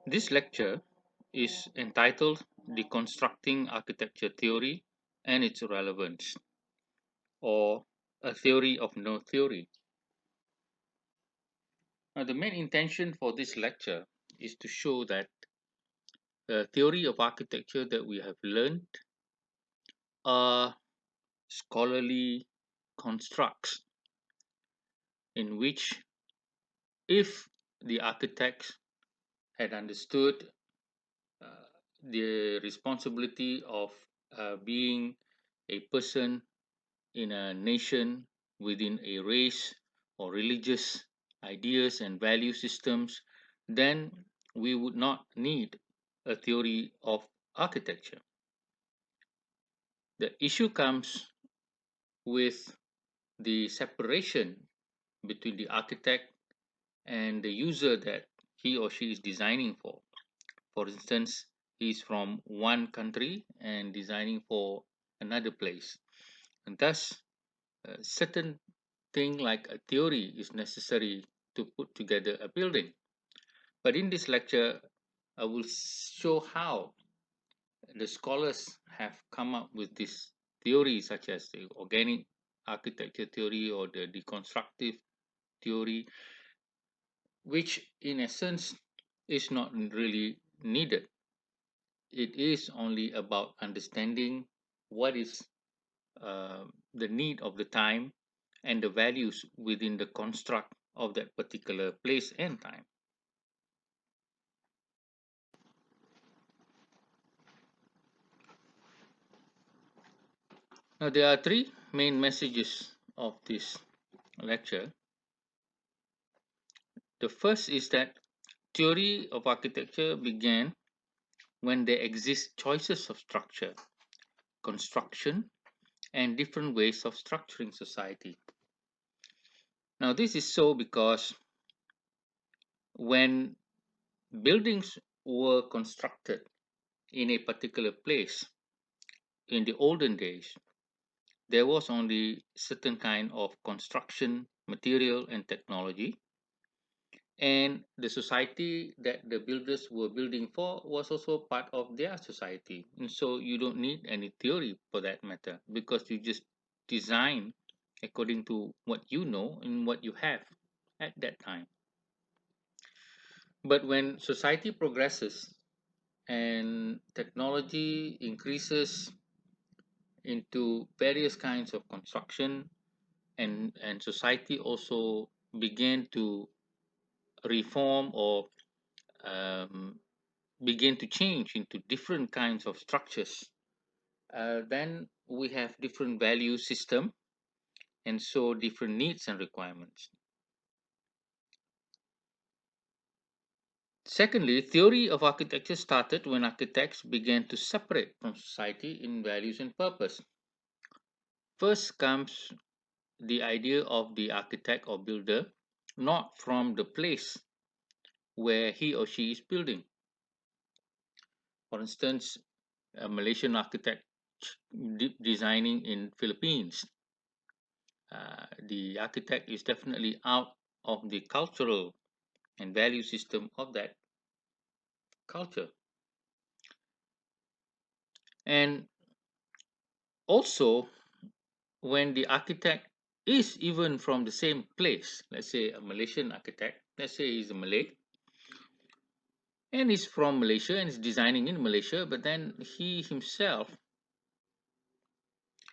This lecture is entitled Deconstructing Architecture Theory and its Relevance, or A Theory of No Theory. Now, the main intention for this lecture is to show that the theory of architecture that we have learned are scholarly constructs in which, if the architects had understood uh, the responsibility of being a person in a nation, within a race or religious ideas and value systems, then we would not need a theory of architecture. The issue comes with the separation between the architect and the user that he or she is designing for. For instance, he is from one country and designing for another place. And thus, a certain thing like a theory is necessary to put together a building. But in this lecture, I will show how the scholars have come up with this theory, such as the organic architecture theory or the deconstructive theory, which in essence is not really needed. It is only about understanding what is the need of the time and the values within the construct of that particular place and time. Now, there are three main messages of this lecture. The first is that theory of architecture began when there exist choices of structure, construction, and different ways of structuring society. Now, this is so because when buildings were constructed in a particular place in the olden days, there was only certain kind of construction material and technology, and the society that the builders were building for was also part of their society, and so you don't need any theory for that matter, because you just design according to what you know and what you have at that time. But when society progresses and technology increases into various kinds of construction, and society also began to reform or um, begin to change into different kinds of structures, then we have different value system, and so different needs and requirements. Secondly, theory of architecture started when architects began to separate from society in values and purpose. First comes the idea of the architect or builder, not from the place where he or she is building. For instance, a Malaysian architect designing in Philippines, the architect is definitely out of the cultural and value system of that culture. And also, when the architect is even from the same place, let's say a Malaysian architect, let's say he's a Malay, and he's from Malaysia and is designing in Malaysia, but then he himself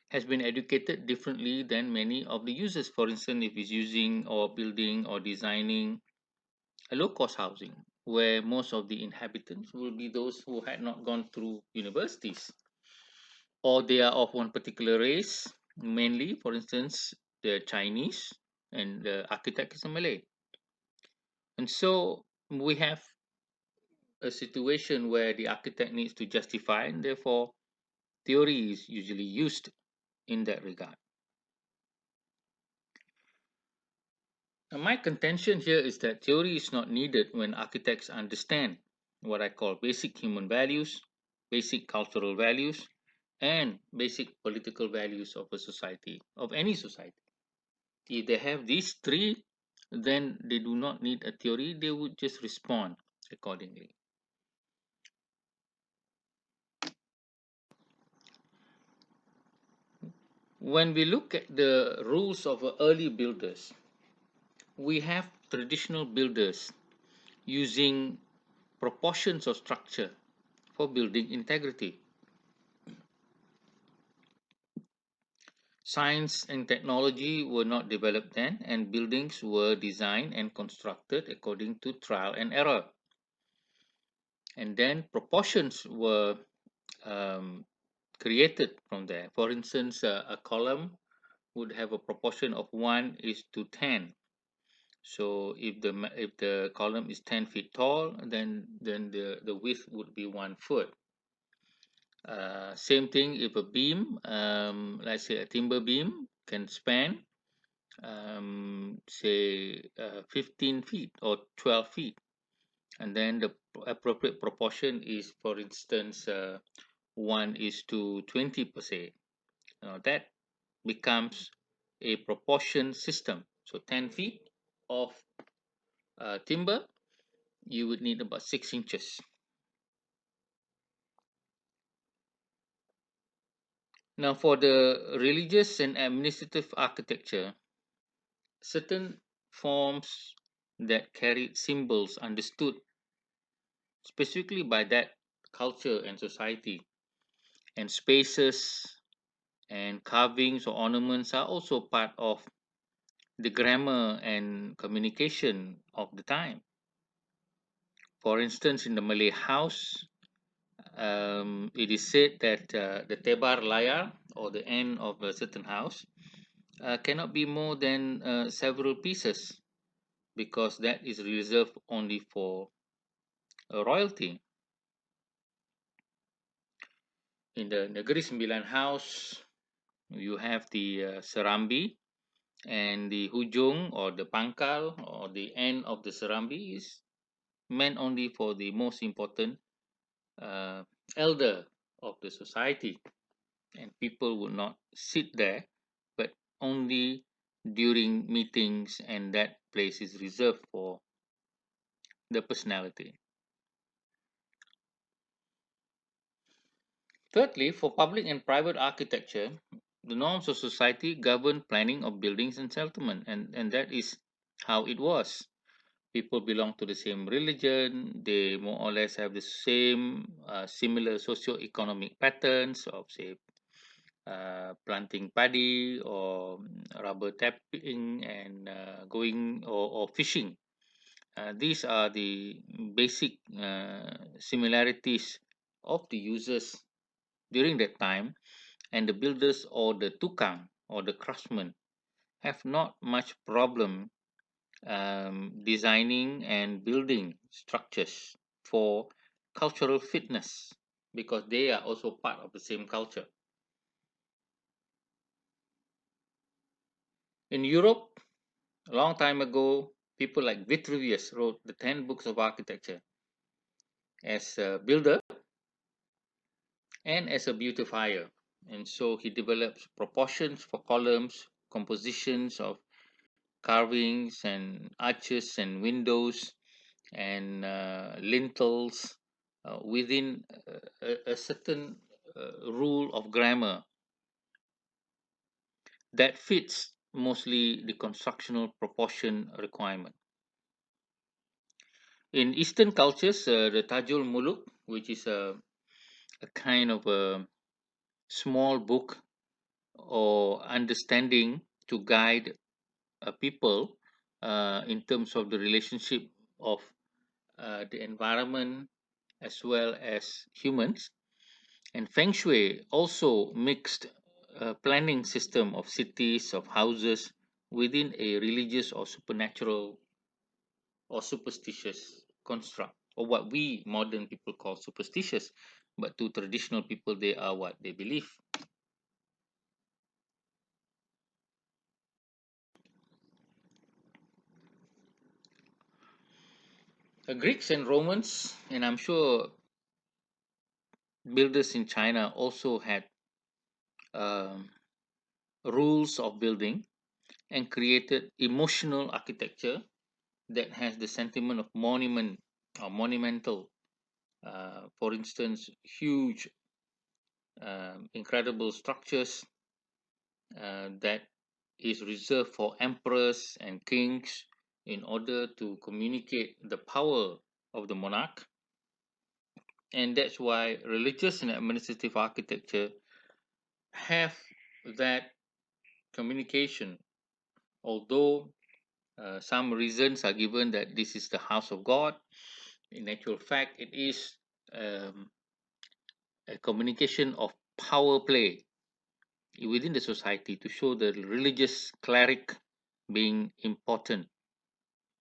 has been educated differently than many of the users. For instance, if he's using or building or designing a low cost housing, where most of the inhabitants will be those who had not gone through universities, or they are of one particular race, mainly, for instance, the Chinese, and the architect is a Malay. And so we have a situation where the architect needs to justify, and therefore theory is usually used in that regard. Now, my contention here is that theory is not needed when architects understand what I call basic human values, basic cultural values, and basic political values of a society, of any society. If they have these three, then they do not need a theory, they would just respond accordingly. When we look at the rules of early builders, we have traditional builders using proportions of structure for building integrity. Science and technology were not developed then, and buildings were designed and constructed according to trial and error. And then proportions were um, created from there. For instance, a column would have a proportion of 1 is to 10. So if the column is 10 feet tall, then the width would be 1 foot. Same thing if a beam, let's say a timber beam, can span say 15 feet or 12 feet, and then the appropriate proportion is, for instance, 1 is to 20 per se. That becomes a proportion system. So 10 feet of timber, you would need about 6 inches. Now, for the religious and administrative architecture, certain forms that carried symbols understood specifically by that culture and society, and spaces and carvings or ornaments are also part of the grammar and communication of the time. For instance, in the Malay house, it is said that the tebar layar, or the end of a certain house, cannot be more than several pieces, because that is reserved only for royalty. In the Negeri Sembilan house, you have the serambi, and the hujung or the pangkal or the end of the serambi is meant only for the most important uh, elder of the society, and people would not sit there, but only during meetings, and that place is reserved for the personality. Thirdly, for public and private architecture, the norms of society govern planning of buildings and settlement, and that is how it was. People belong to the same religion, they more or less have the same similar socio-economic patterns of, say, planting paddy or rubber tapping and going or fishing. These are the basic similarities of the users during that time, and the builders or the tukang or the craftsmen have not much problem designing and building structures for cultural fitness, because they are also part of the same culture. In Europe, a long time ago, people like Vitruvius wrote the 10 books of architecture as a builder and as a beautifier. And so he develops proportions for columns, compositions of carvings and arches and windows and lintels within a certain rule of grammar that fits mostly the constructional proportion requirement. In Eastern cultures, the Tajul Muluk, which is a kind of a small book or understanding to guide people in terms of the relationship of the environment as well as humans. And Feng Shui also mixed a planning system of cities, of houses within a religious or supernatural or superstitious construct, or what we modern people call superstitious, but to traditional people, they are what they believe. Greeks and Romans, and I'm sure builders in China also had um, rules of building and created emotional architecture that has the sentiment of monument or monumental. For instance, huge, incredible structures that is reserved for emperors and kings in order to communicate the power of the monarch. And that's why religious and administrative architecture have that communication, although some reasons are given that this is the house of God. In actual fact, it is um, a communication of power play within the society to show the religious cleric being important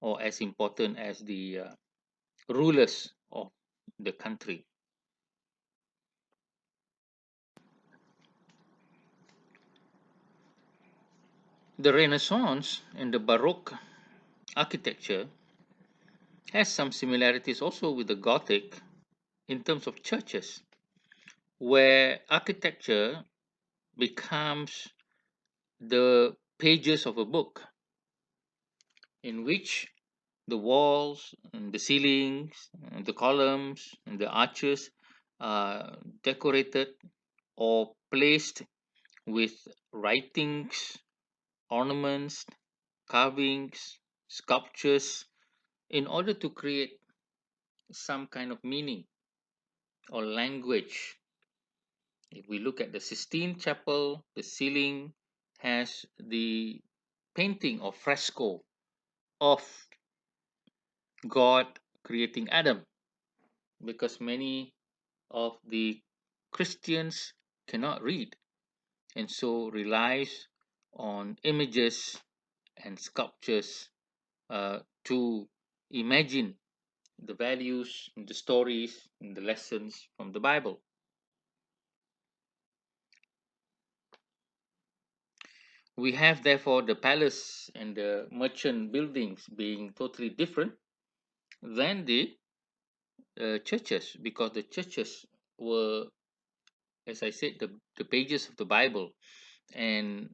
or as important as the rulers of the country. The Renaissance and the Baroque architecture has some similarities also with the Gothic in terms of churches, where architecture becomes the pages of a book in which the walls and the ceilings and the columns and the arches are decorated or placed with writings, ornaments, carvings, sculptures in order to create some kind of meaning or language. If we look at the Sistine Chapel, the ceiling has the painting or fresco of God creating Adam, because many of the Christians cannot read and so relies on images and sculptures to imagine the values, the stories, and the lessons from the Bible. We have therefore the palace and the merchant buildings being totally different than the churches, because the churches were, as I said, the pages of the Bible and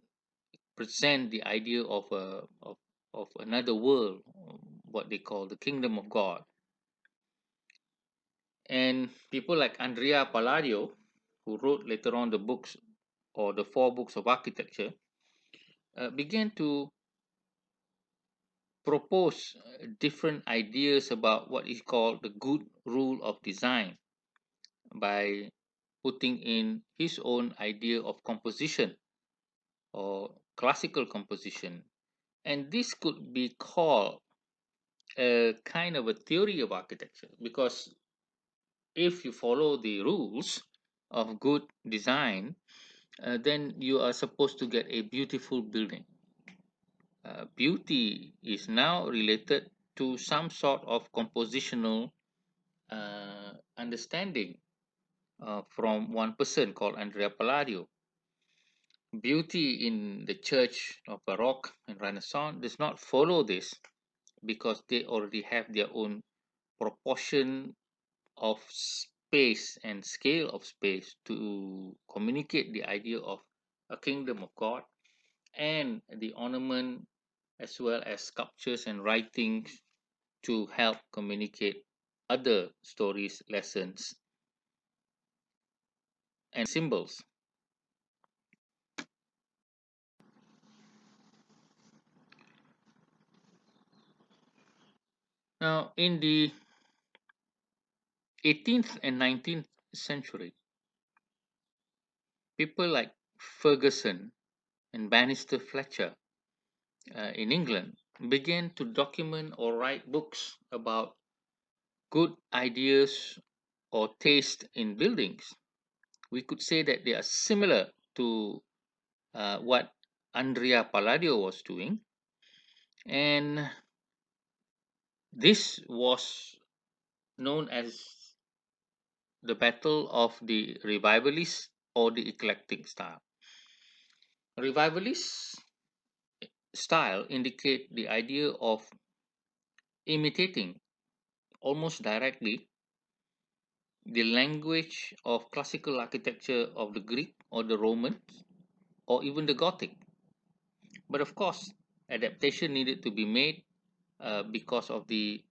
present the idea of another world, what they call the kingdom of God. And people like Andrea Palladio, who wrote later on the books or the four books of architecture, began to propose different ideas about what is called the good rule of design by putting in his own idea of composition or classical composition. And this could be called a kind of a theory of architecture, because if you follow the rules of good design, then you are supposed to get a beautiful building. Beauty is now related to some sort of compositional understanding from one person called Andrea Palladio. Beauty in the church of Baroque and Renaissance does not follow this, because they already have their own proportion of space and scale of space to communicate the idea of a kingdom of God, and the ornament as well as sculptures and writings to help communicate other stories, lessons, and symbols. Now, in the 18th and 19th century, people like Ferguson and Bannister Fletcher in England began to document or write books about good ideas or taste in buildings. We could say that they are similar to what Andrea Palladio was doing, and this was known as the battle of the Revivalist or the Eclectic style. Revivalist style indicate the idea of imitating almost directly the language of classical architecture of the Greek or the Roman or even the Gothic. But of course, adaptation needed to be made because of the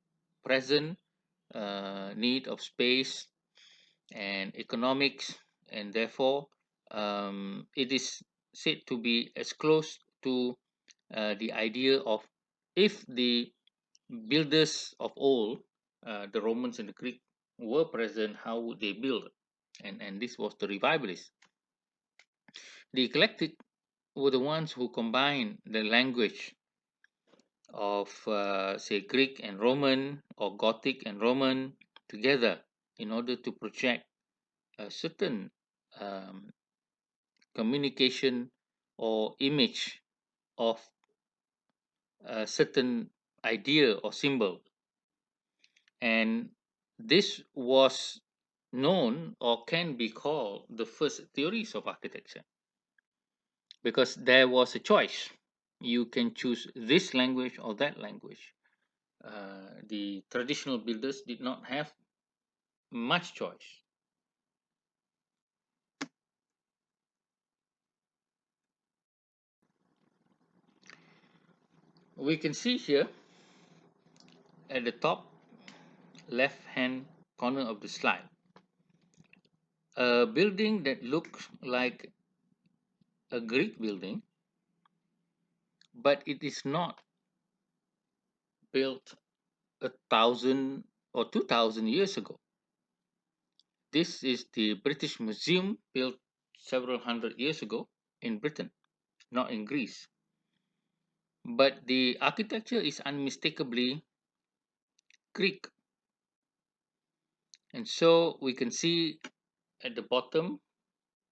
present need of space and economics, and therefore it is said to be as close to the idea of if the builders of old, the Romans and the Greek, were present, how would they build? And this was the Revivalists. The Eclectic were the ones who combined the language of, say, Greek and Roman or Gothic and Roman together in order to project a certain um, communication or image of a certain idea or symbol. And this was known or can be called the first theories of architecture because there was a choice. You can choose this language or that language. The traditional builders did not have much choice. We can see here at the top left hand corner of the slide a building that looks like a Greek building, but it is not built 1,000 or 2,000 years ago. This is the British Museum built several hundred years ago in Britain, not in Greece. But the architecture is unmistakably Greek. And so we can see at the bottom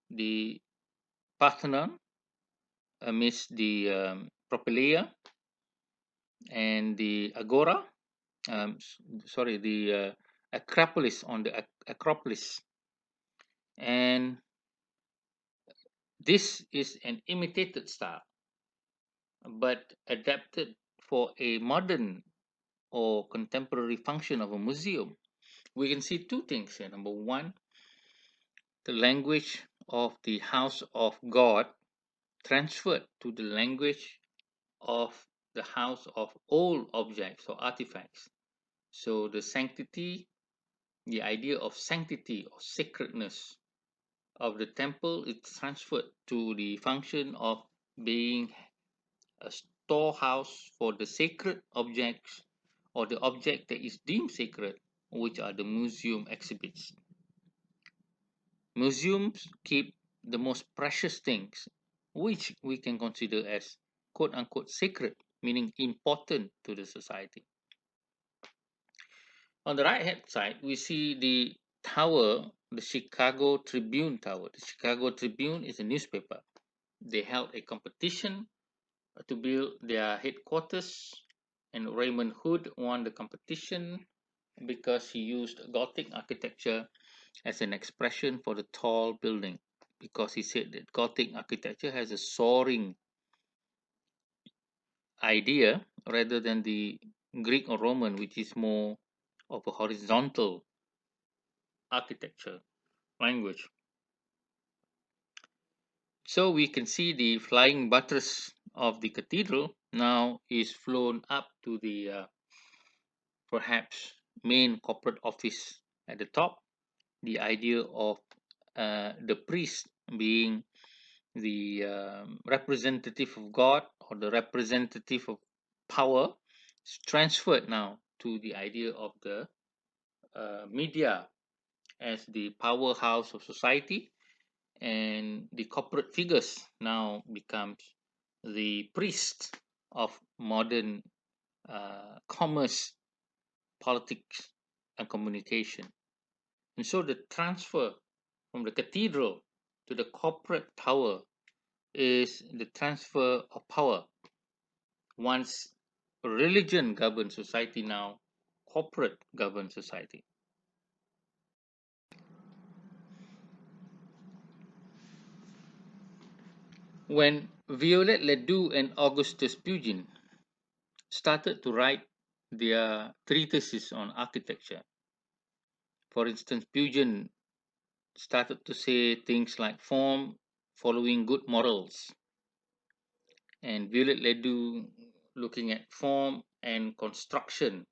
the Parthenon amidst the Propylaea and the Agora, sorry, the Acropolis on the Acropolis. And this is an imitated style, but adapted for a modern or contemporary function of a museum. We can see two things here. Number one, the language of the house of God transferred to the language of the house of all objects or artifacts. So the sanctity, the idea of sanctity or sacredness of the temple is transferred to the function of being a storehouse for the sacred objects or the object that is deemed sacred, which are the museum exhibits. Museums keep the most precious things, which we can consider as quote unquote sacred, meaning important to the society. On the right hand side, we see the tower, the Chicago Tribune Tower. The Chicago Tribune is a newspaper. They held a competition to build their headquarters, and Raymond Hood won the competition because he used Gothic architecture as an expression for the tall building, because he said that Gothic architecture has a soaring idea rather than the Greek or Roman, which is more of a horizontal architecture language. So we can see the flying buttress of the cathedral now is flown up to the perhaps main corporate office at the top. The idea of the priest being the representative of God or the representative of power is transferred now to the idea of the media as the powerhouse of society, and the corporate figures now becomes the priest of modern commerce, politics, and communication. And so the transfer from the cathedral to the corporate tower is the transfer of power. Once religion governs society, now corporate governs society. When Violet-le-Duc and Augustus Pugin started to write their treatises on architecture, for instance, Pugin started to say things like form following good morals, and Violet-le-Duc looking at form and construction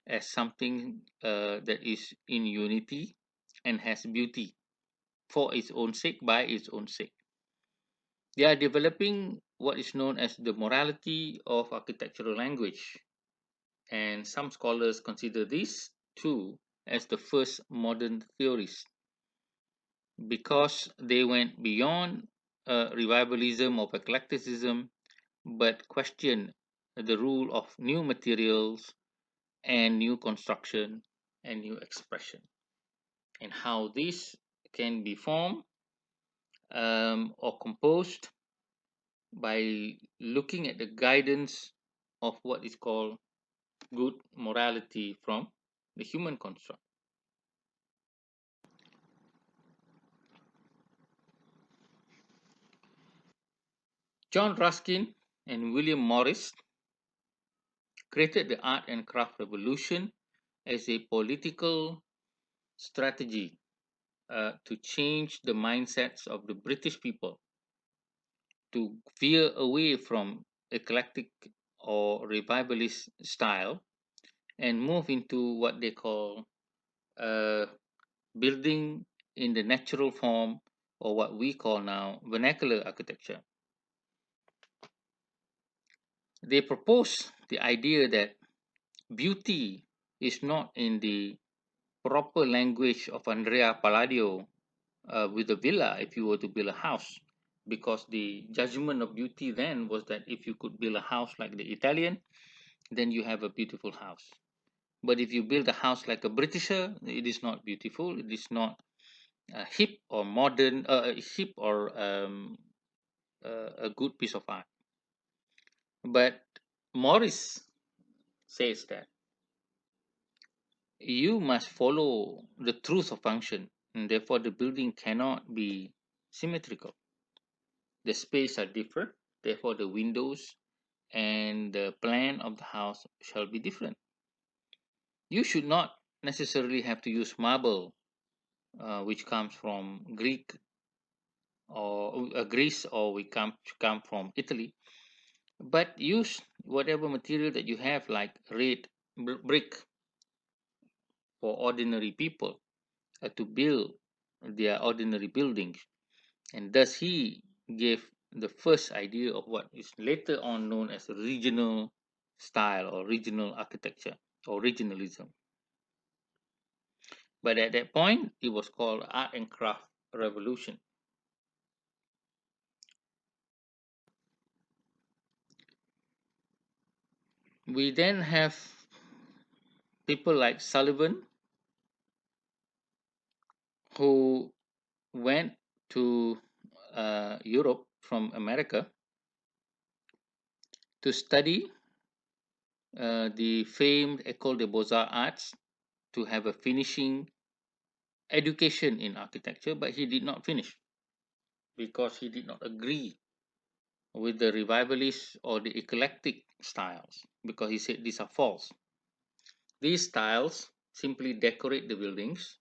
as something that is in unity and has beauty for its own sake, by its own sake. They are developing what is known as the morality of architectural language, and some scholars consider this too as the first modern theorists because they went beyond revivalism of eclecticism but questioned the rule of new materials and new construction and new expression and how this can be formed or composed by looking at the guidance of what is called good morality from the human construct. John Ruskin and William Morris created the art and craft revolution as a political strategy to change the mindsets of the British people to veer away from eclectic or revivalist style and move into what they call uh, building in the natural form or what we call now vernacular architecture. They propose the idea that beauty is not in the proper language of Andrea Palladio with a villa if you were to build a house. Because the judgment of beauty then was that if you could build a house like the Italian, then you have a beautiful house. But if you build a house like a Britisher, it is not beautiful. It is not hip or modern, hip or a good piece of art. But Morris says that you must follow the truth of function, and therefore the building cannot be symmetrical. The space are different, therefore the windows and the plan of the house shall be different. You should not necessarily have to use marble, which comes from Greece, or we come from Italy, but use whatever material that you have, like red brick for ordinary people to build their ordinary buildings. And thus he gave the first idea of what is later on known as regional style or regional architecture or regionalism. But at that point, it was called art and craft revolution. We then have people like Sullivan who went to Europe from America to study the famed École des Beaux-Arts to have a finishing education in architecture, but he did not finish because he did not agree with the revivalist or the eclectic styles because he said these are false. These styles simply decorate the buildings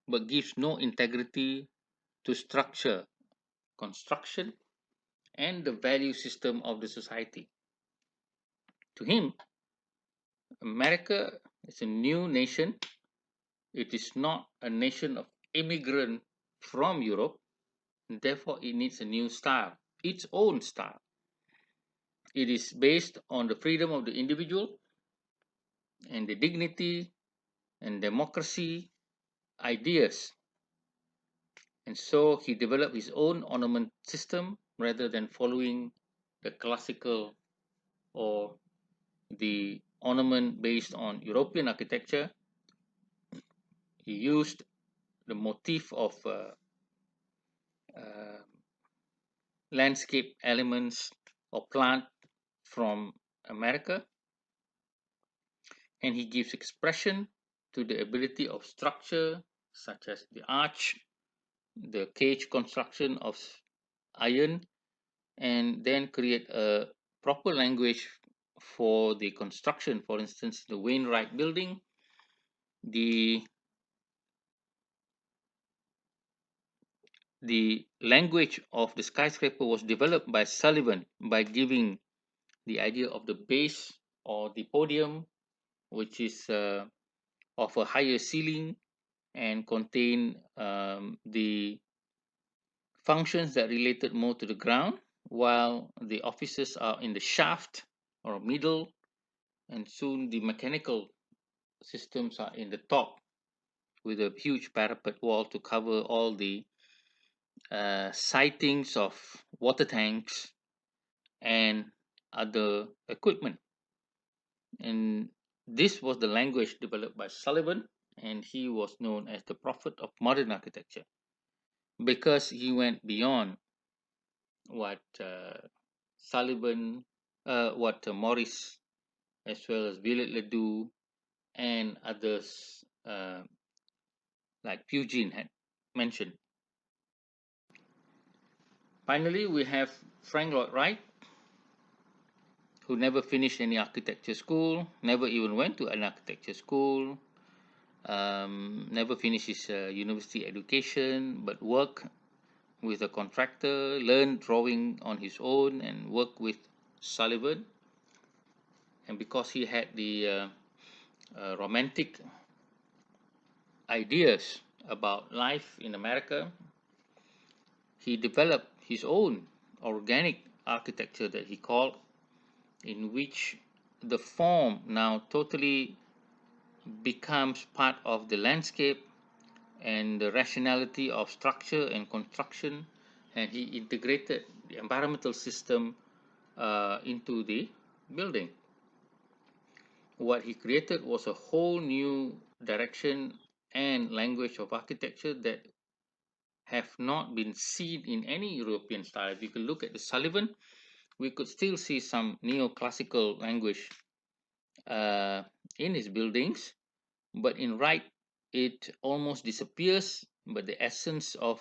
but gives no integrity to structure, construction, and the value system of the society. To him, America is a new nation. It is not a nation of immigrant from Europe. Therefore, it needs a new style, its own style. It is based on the freedom of the individual and the dignity and democracy ideas. And so he developed his own ornament system rather than following the classical or the ornament based on European architecture. He used the motif of uh, landscape elements or plant from America, and he gives expression to the ability of structure such as the arch, the cage construction of iron, and then create a proper language for the construction. For instance, the Wainwright building, the language of the skyscraper was developed by Sullivan by giving the idea of the base or the podium, which is of a higher ceiling and contain the functions that related more to the ground, while the offices are in the shaft or middle, and soon the mechanical systems are in the top with a huge parapet wall to cover all the sightings of water tanks and other equipment. And this was the language developed by Sullivan, and he was known as the prophet of modern architecture because he went beyond what Sullivan, what Morris, as well as Violet-le-Duc and others like Pugin had mentioned. Finally, we have Frank Lloyd Wright, who never finished any architecture school, never even went to an architecture school, never finished his university education, but worked with a contractor, learned drawing on his own, and worked with Sullivan. And because he had the romantic ideas about life in America, he developed his own organic architecture that he called, in which the form now totally becomes part of the landscape and the rationality of structure and construction, and he integrated the environmental system into the building. What he created was a whole new direction and language of architecture that have not been seen in any European style. If you could look at the Sullivan, we could still see some neoclassical language uh, in his buildings, but in Wright, it almost disappears, but the essence of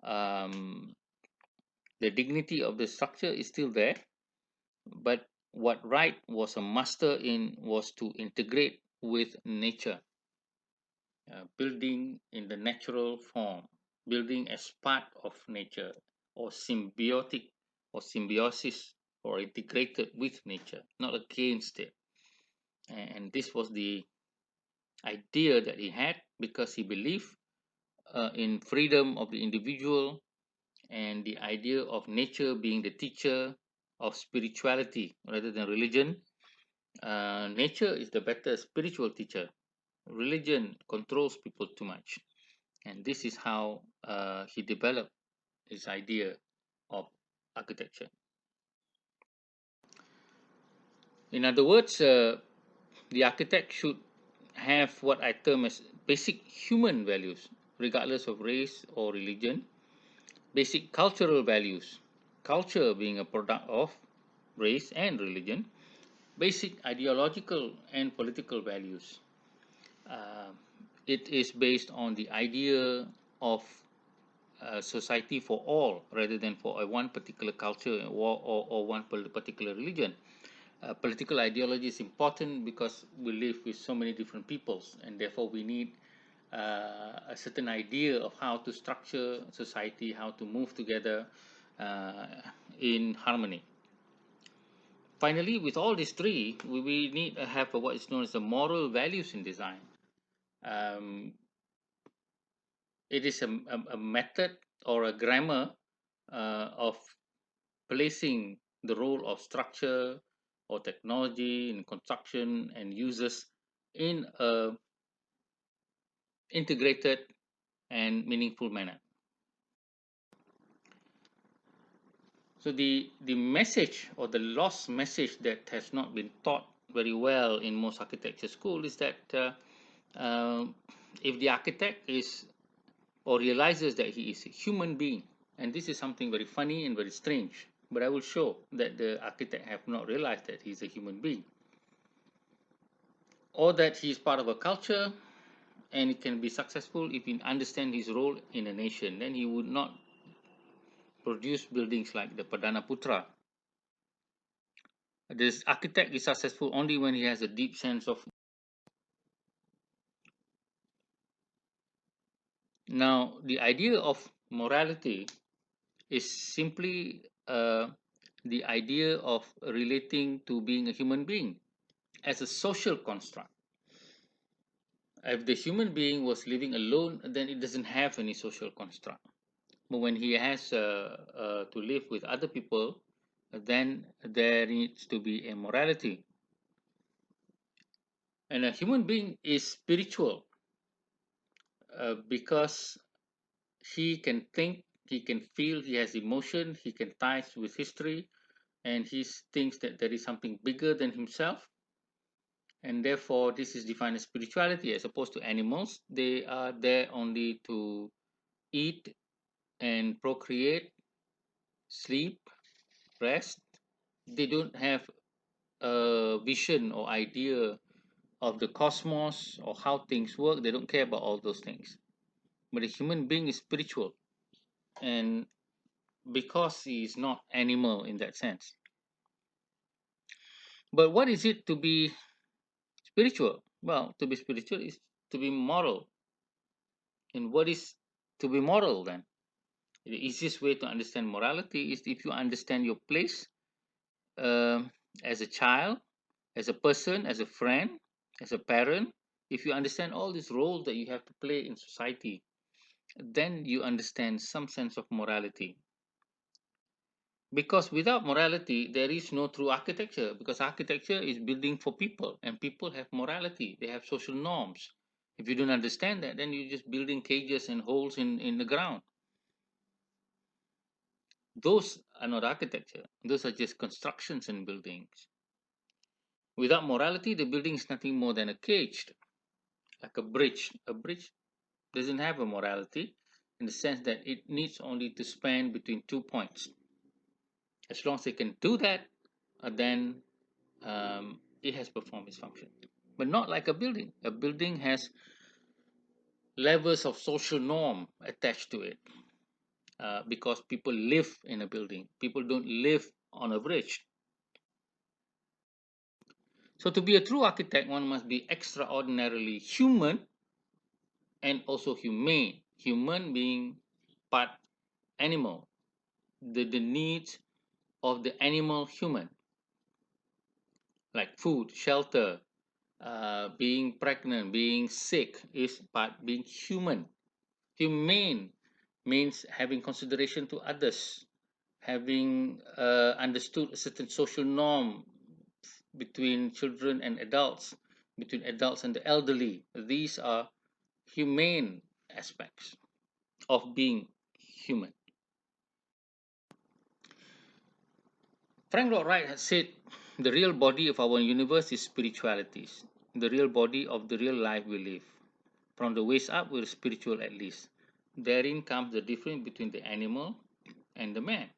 um, the dignity of the structure is still there. But what Wright was a master in was to integrate with nature, building in the natural form, building as part of nature, or symbiotic, or symbiosis, or integrated with nature, not against it. And this was the idea that he had because he believed in freedom of the individual and the idea of nature being the teacher of spirituality rather than religion. Nature is the better spiritual teacher. Religion controls people too much. And this is how he developed his idea of architecture. In other words, the architect should have what I term as basic human values, regardless of race or religion, basic cultural values, culture being a product of race and religion, basic ideological and political values. Uh, it is based on the idea of society for all rather than for a one particular culture or one particular religion. Political ideology is important because we live with so many different peoples, and therefore we need a certain idea of how to structure society, how to move together uh, in harmony. Finally, with all these three, we need to have what is known as the moral values in design. Um, it is a method or a grammar of placing the role of structure or technology in construction and uses in a integrated and meaningful manner. So the message or the lost message that has not been taught very well in most architecture school is that if the architect is or realizes that he is a human being, and this is something very funny and very strange, but I will show that the architect have not realized that he is a human being, or that he is part of a culture and it can be successful if he understands his role in a nation. Then he would not produce buildings like the Perdana Putra. This architect is successful only when he has a deep sense of. Now, the idea of morality is simply the idea of relating to being a human being as a social construct. If the human being was living alone, then it doesn't have any social construct. But when he has to live with other people, then there needs to be a morality. And a human being is spiritual because he can think, he can feel, he has emotion, he can ties with history, and he thinks that there is something bigger than himself. And therefore, this is defined as spirituality as opposed to animals. They are there only to eat and procreate, sleep, rest. They don't have a vision or idea of the cosmos or how things work. They don't care about all those things. But a human being is spiritual, and because he is not animal in that sense. But what is it to be spiritual? Well, to be spiritual is to be moral. And what is to be moral then? The easiest way to understand morality is if you understand your place um, as a child, as a person, as a friend, as a parent. If you understand all these roles that you have to play in society, then you understand some sense of morality. Because without morality, there is no true architecture. Because architecture is building for people, and people have morality, they have social norms. If you don't understand that, then you're just building cages and holes in the ground. Those are not architecture, those are just constructions and buildings. Without morality, the building is nothing more than a cage, like a bridge. A bridge doesn't have a morality in the sense that it needs only to span between 2 points. As long as it can do that, then it has performed its function. But not like a building. A building has levels of social norm attached to it because people live in a building. People don't live on a bridge. So, to be a true architect, one must be extraordinarily human and also humane. Human being part animal, the needs of the animal human, like food, shelter, being pregnant, being sick, is part being human. Humane means having consideration to others, having understood a certain social norm between children and adults, between adults and the elderly. These are humane aspects of being human. Frank Lloyd Wright has said the real body of our universe is spiritualities, the real body of the real life we live. From the waist up, we're spiritual at least. Therein comes the difference between the animal and the man.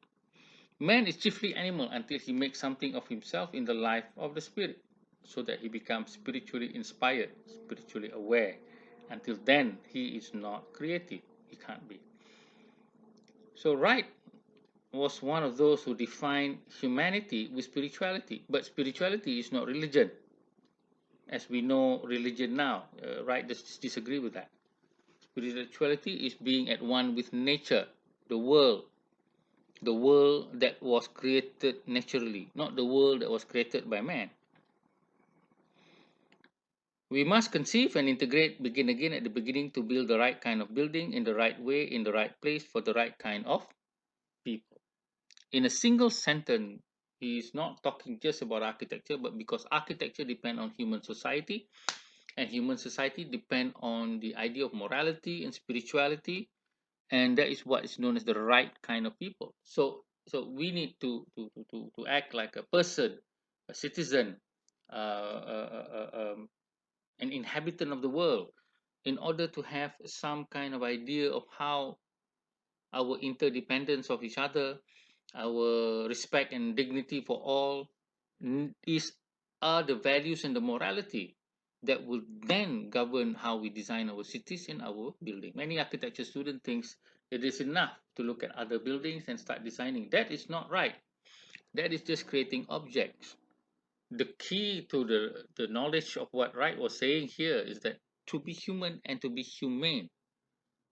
Man is chiefly animal until he makes something of himself in the life of the spirit, so that he becomes spiritually inspired, spiritually aware. Until then, he is not creative. He can't be. So, Wright was one of those who defined humanity with spirituality. But spirituality is not religion, as we know religion now. Wright does disagree with that. Spirituality is being at one with nature, the world, the world that was created naturally, not the world that was created by man. We must conceive and integrate, begin again at the beginning to build the right kind of building in the right way, in the right place, for the right kind of people. In a single sentence, he is not talking just about architecture, but because architecture depends on human society, and human society depend on the idea of morality and spirituality, and that is what is known as the right kind of people. So we need to act like a person, a citizen, an inhabitant of the world, in order to have some kind of idea of how our interdependence of each other, our respect and dignity for all, is are the values and the morality that will then govern how we design our cities and our building. Many architecture students thinks it is enough to look at other buildings and start designing. That is not right. That is just creating objects. The key to the knowledge of what Wright was saying here is that to be human and to be humane,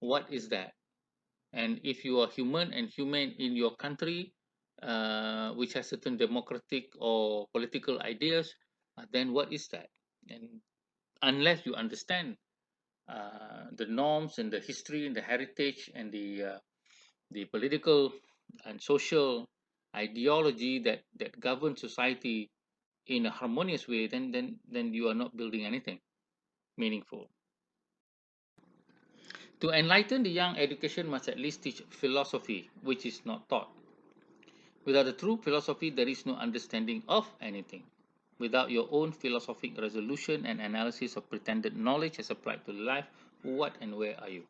what is that? And if you are human and humane in your country, which has certain democratic or political ideas, then what is that? And unless you understand the norms and the history and the heritage and the political and social ideology that governs society in a harmonious way, then you are not building anything meaningful. To enlighten the young, education must at least teach philosophy, which is not taught. Without a true philosophy, there is no understanding of anything. Without your own philosophic resolution and analysis of pretended knowledge as applied to life, what and where are you?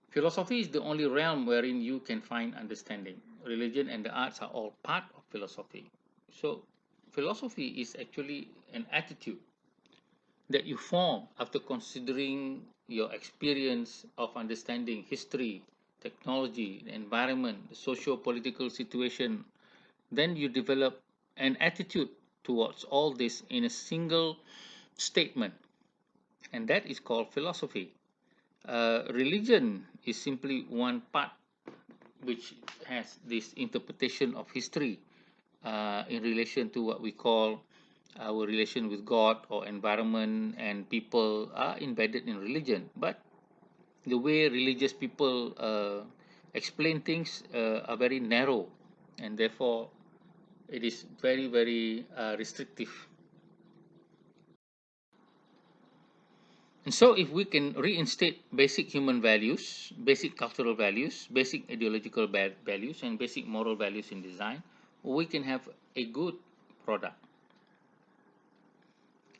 Philosophy is the only realm wherein you can find understanding. Religion and the arts are all part of philosophy. So, philosophy is actually an attitude that you form after considering your experience of understanding history, technology, the environment, the socio-political situation. Then you develop an attitude towards all this in a single statement, and that is called philosophy. Religion is simply one part which has this interpretation of history in relation to what we call our relation with God or environment, and people are embedded in religion. But the way religious people explain things are very narrow, and therefore it is very, very restrictive. And so, if we can reinstate basic human values, basic cultural values, basic ideological values, and basic moral values in design, we can have a good product.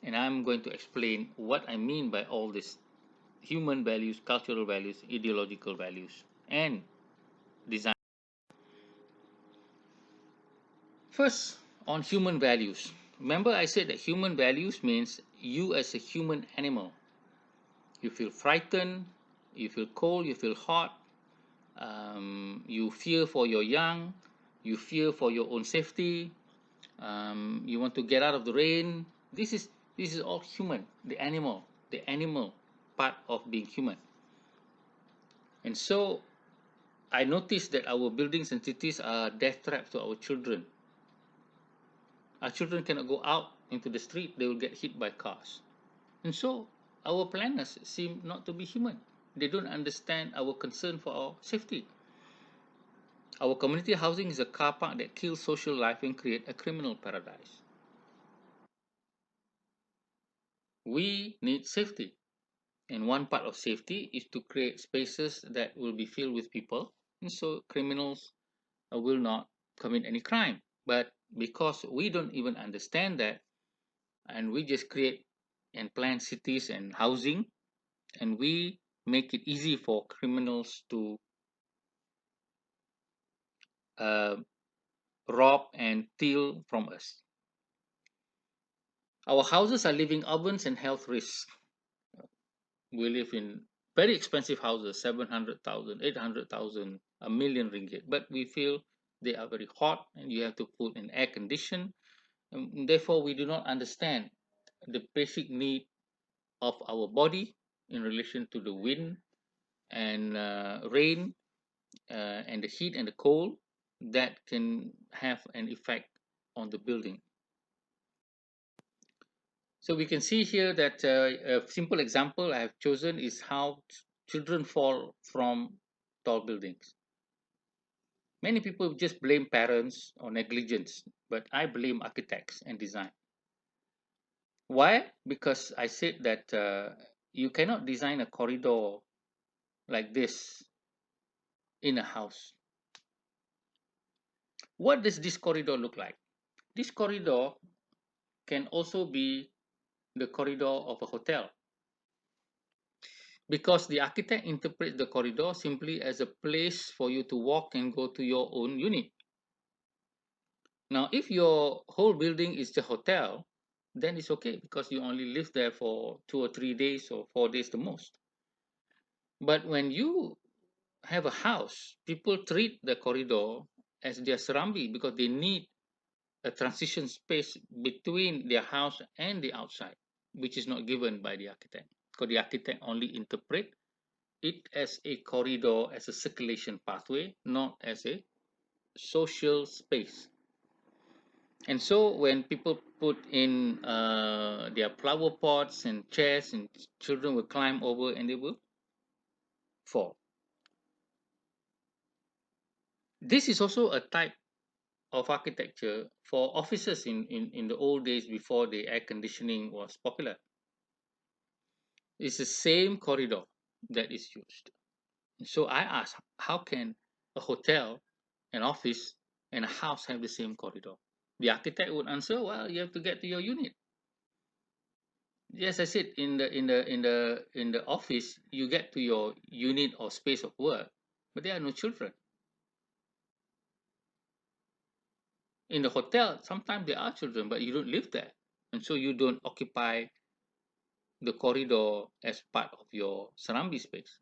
And I'm going to explain what I mean by all this human values, cultural values, ideological values, and design. First, on human values. Remember, I said that human values means you as a human animal. You feel frightened, you feel cold, you feel hot, you fear for your young, you fear for your own safety, you want to get out of the rain. This is all human, the animal part of being human. And so I noticed that our buildings and cities are death traps to our children. Our children cannot go out into the street, they will get hit by cars. And so our planners seem not to be human. They don't understand our concern for our safety. Our community housing is a car park that kills social life and creates a criminal paradise. We need safety. And one part of safety is to create spaces that will be filled with people. And so criminals will not commit any crime. But because we don't even understand that, and we just create and plan cities and housing, and we make it easy for criminals to uh, rob and steal from us. Our houses are living ovens and health risks. We live in very expensive houses, 700,000, 800,000, a million ringgit, but we feel they are very hot and you have to put in air condition. And therefore, we do not understand the basic need of our body in relation to the wind and rain and the heat and the cold that can have an effect on the building. So we can see here that a simple example I have chosen is how children fall from tall buildings. Many people just blame parents or negligence, but I blame architects and design. Why? Because I said that you cannot design a corridor like this in a house. What does this corridor look like? This corridor can also be the corridor of a hotel, because the architect interprets the corridor simply as a place for you to walk and go to your own unit. Now, if your whole building is the hotel, then it's okay because you only live there for 2 or 3 days or 4 days the most. But when you have a house, people treat the corridor as their surrounding because they need a transition space between their house and the outside, which is not given by the architect, because the architect only interpret it as a corridor, as a circulation pathway, not as a social space. And so when people put in their flower pots and chairs, and children will climb over and they will fall. This is also a type of architecture for offices in the old days before the air conditioning was popular. It's the same corridor that is used. So I ask, how can a hotel, an office, and a house have the same corridor? The architect would answer, well, you have to get to your unit. Yes, I said in the office, you get to your unit or space of work, but there are no children. In the hotel, sometimes there are children, but you don't live there. And so you don't occupy the corridor as part of your surrounding space.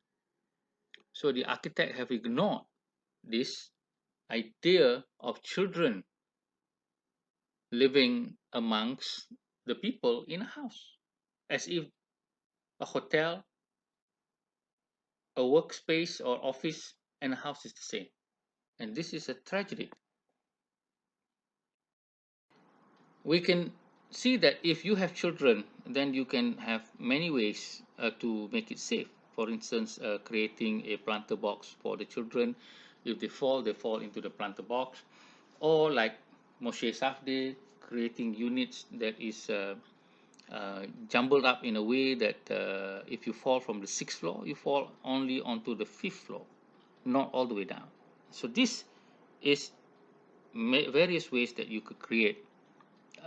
So the architect have ignored this idea of children living amongst the people in a house, as if a hotel, a workspace or office, and a house is the same. And this is a tragedy. We can see that if you have children, then you can have many ways to make it safe. For instance, creating a planter box for the children. If they fall into the planter box. Or like Moshe Safdie, creating units that is jumbled up in a way that if you fall from the sixth floor, you fall only onto the fifth floor, not all the way down. So this is various ways that you could create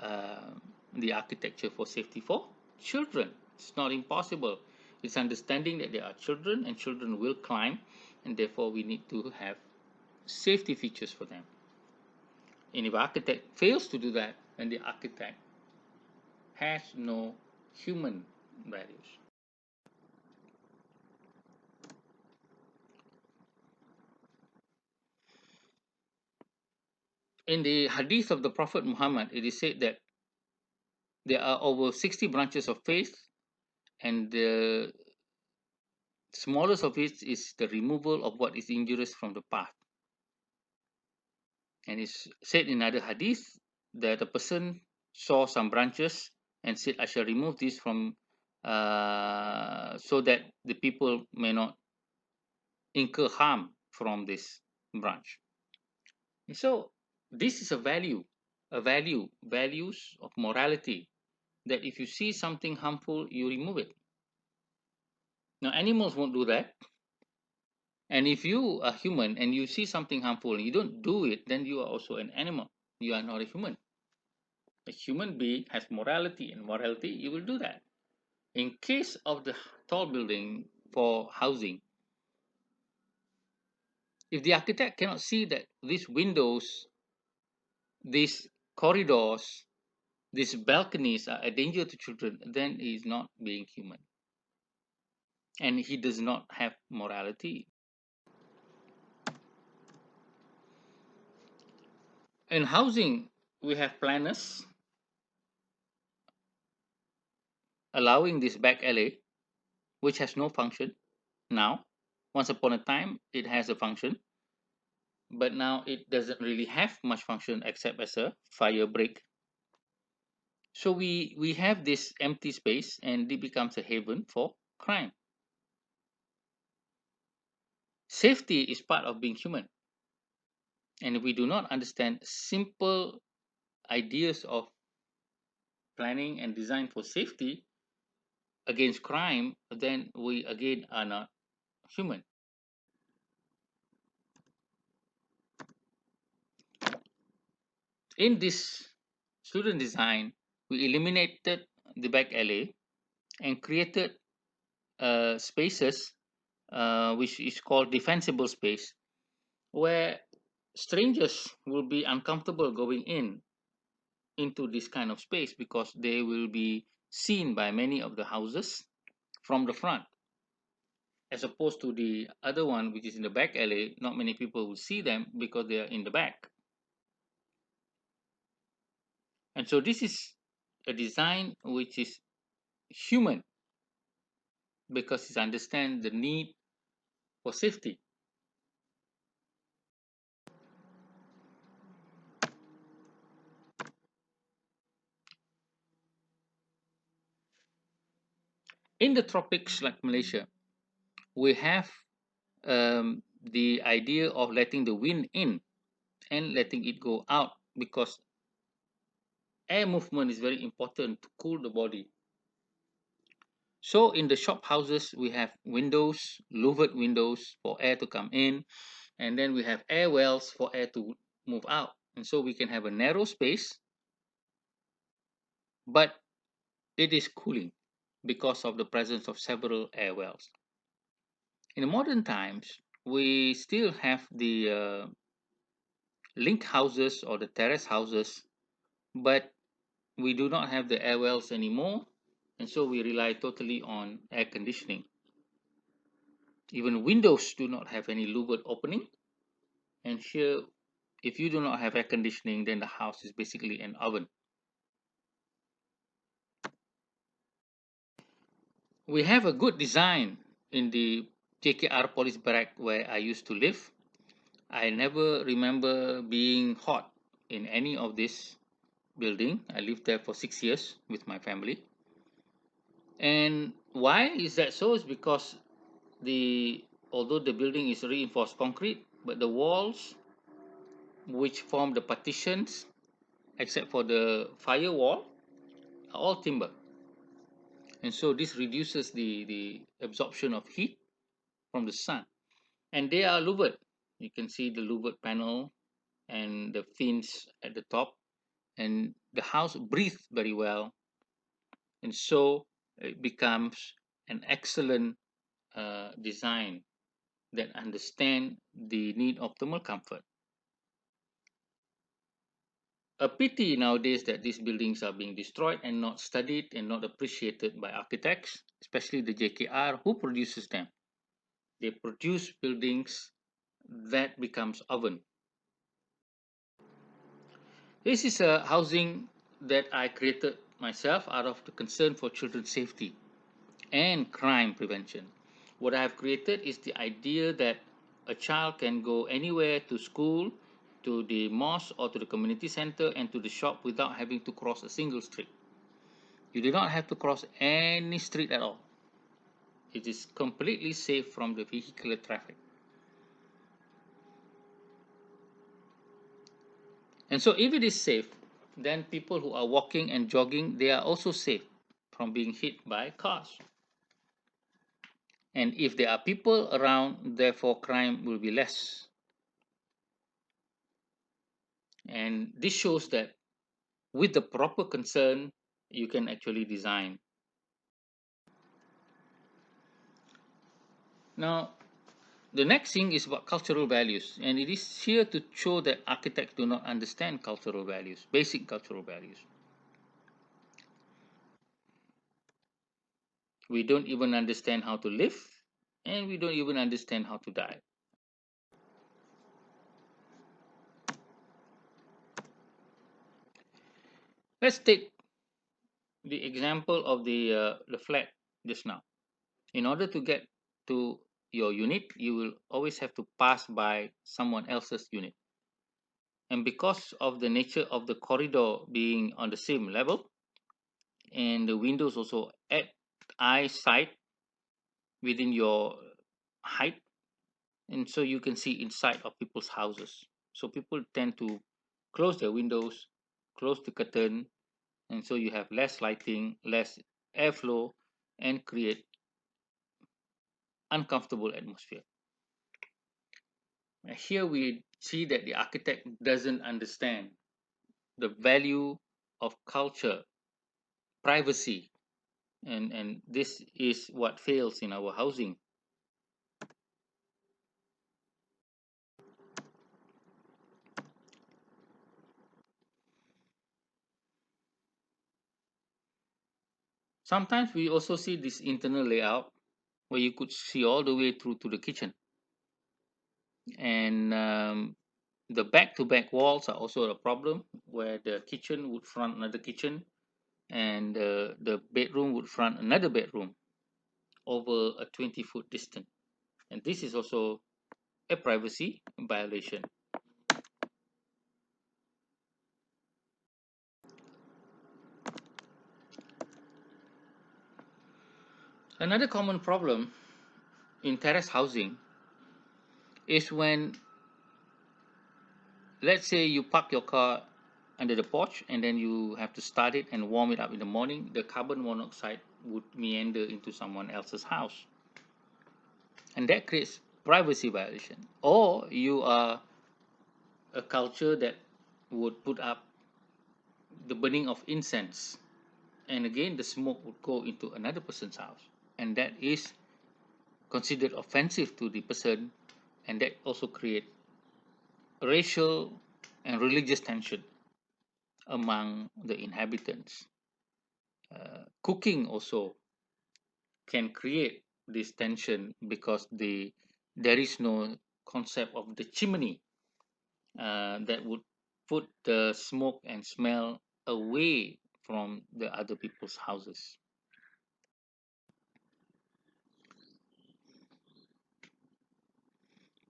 uh, the architecture for safety for children. It's not impossible. It's understanding that there are children and children will climb, and therefore we need to have safety features for them. And if architect fails to do that, then the architect has no human values. In the hadith of the Prophet Muhammad, it is said that there are over 60 branches of faith, and the smallest of it is the removal of what is injurious from the path. And it's said in another hadith that a person saw some branches and said, I shall remove this from so that the people may not incur harm from this branch. And so this is values of morality, that if you see something harmful, you remove it. Now, animals won't do that. And if you are human and you see something harmful and you don't do it, then you are also an animal. You are not a human. A human being has morality, and morality, you will do that. In case of the tall building for housing, if the architect cannot see that these windows, these corridors, these balconies are a danger to children, then he is not being human. And he does not have morality. In housing, we have planners allowing this back alley, which has no function now. Once upon a time, it has a function, but now it doesn't really have much function except as a fire break. So we have this empty space, and it becomes a haven for crime. Safety is part of being human, and if we do not understand simple ideas of planning and design for safety against crime, then we again are not human. In this student design, we eliminated the back alley and created spaces which is called defensible space, where strangers will be uncomfortable going into this kind of space because they will be seen by many of the houses from the front, as opposed to the other one which is in the back alley. Not many people will see them because they are in the back. And so this is a design which is human because it understands the need for safety. In the tropics like Malaysia, we have the idea of letting the wind in and letting it go out, because air movement is very important to cool the body. So in the shop houses, we have windows, louvered windows for air to come in, and then we have air wells for air to move out. And so we can have a narrow space, but it is cooling because of the presence of several air wells. In the modern times, we still have the link houses or the terrace houses, but we do not have the air wells anymore, and so we rely totally on air conditioning. Even windows do not have any louvered opening, and here, if you do not have air conditioning, then the house is basically an oven. We have a good design in the JKR Police Barrack where I used to live. I never remember being hot in any of this building. I lived there for 6 years with my family. And why is that so? Is because the although the building is reinforced concrete, but the walls which form the partitions, except for the firewall, are all timber. And so this reduces the absorption of heat from the sun. And they are louvered. You can see the louvered panel and the fins at the top. And the house breathes very well. And so it becomes an excellent design that understand the need of thermal comfort. A pity nowadays that these buildings are being destroyed and not studied and not appreciated by architects, especially the JKR who produces them. They produce buildings that becomes oven. This is a housing that I created myself out of the concern for children's safety and crime prevention. What I have created is the idea that a child can go anywhere to school, to the mosque, or to the community center and to the shop without having to cross a single street. You do not have to cross any street at all. It is completely safe from the vehicular traffic. And so if it is safe, then people who are walking and jogging, they are also safe from being hit by cars. And if there are people around, therefore crime will be less. And this shows that with the proper concern, you can actually design. Now, the next thing is about cultural values. And it is here to show that architects do not understand cultural values, basic cultural values. We don't even understand how to live, and we don't even understand how to die. Let's take the example of the flat just now. In order to get to your unit, you will always have to pass by someone else's unit. And because of the nature of the corridor being on the same level, and the windows also at eyesight within your height, and so you can see inside of people's houses. So people tend to close their windows, close the curtain, and so you have less lighting, less airflow, and create uncomfortable atmosphere. Here we see that the architect doesn't understand the value of culture, privacy, and this is what fails in our housing. Sometimes we also see this internal layout where you could see all the way through to the kitchen. And the back-to-back walls are also a problem where the kitchen would front another kitchen and the bedroom would front another bedroom over a 20-foot distance. And this is also a privacy violation. Another common problem in terrace housing is when, let's say, you park your car under the porch and then you have to start it and warm it up in the morning. The carbon monoxide would meander into someone else's house, and that creates privacy violation. Or you are a culture that would put up the burning of incense, and again the smoke would go into another person's house, and that is considered offensive to the person, and that also create racial and religious tension among the inhabitants. Cooking also can create this tension because there is no concept of the chimney that would put the smoke and smell away from the other people's houses.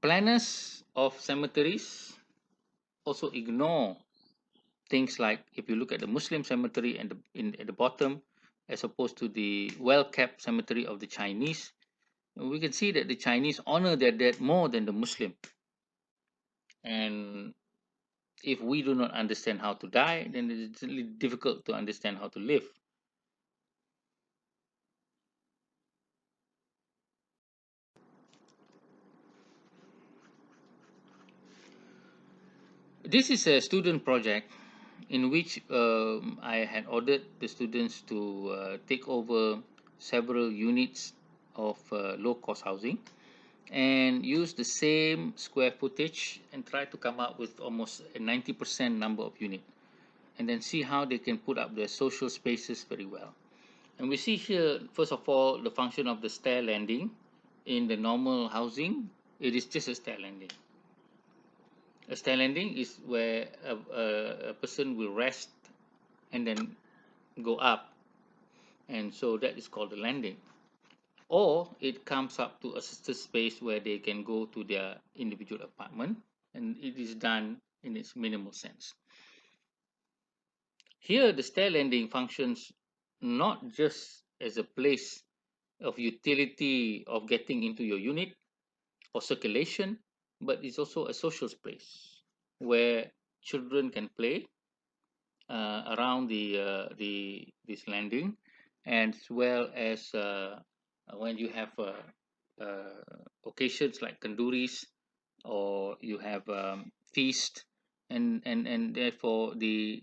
Planners of cemeteries also ignore things like, if you look at the Muslim cemetery and at the bottom, as opposed to the well-kept cemetery of the Chinese, we can see that the Chinese honor their dead more than the Muslim. And if we do not understand how to die, then it's really difficult to understand how to live. This is a student project in which I had ordered the students to take over several units of low-cost housing and use the same square footage and try to come up with almost a 90% number of units, and then see how they can put up their social spaces very well. And we see here, first of all, the function of the stair landing. In the normal housing, it is just a stair landing. A stair landing is where a person will rest and then go up, and so that is called the landing. Or it comes up to a sister space where they can go to their individual apartment, and it is done in its minimal sense. Here, the stair landing functions not just as a place of utility of getting into your unit or circulation, but it's also a social space where children can play around the this landing, and as well as when you have occasions like kanduris, or you have feast, and therefore the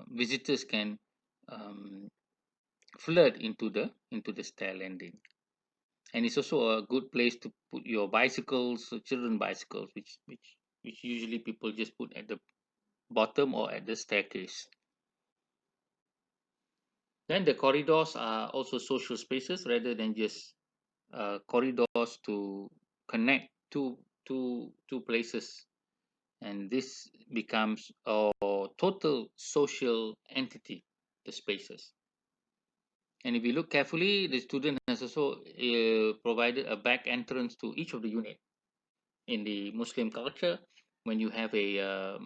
visitors can um, flood into the stair landing. And it's also a good place to put your bicycles, children bicycles, which usually people just put at the bottom or at the staircase. Then the corridors are also social spaces rather than just corridors to connect two places, and this becomes a total social entity, the spaces. And if you look carefully, the student has also provided a back entrance to each of the unit. In the Muslim culture, when you have a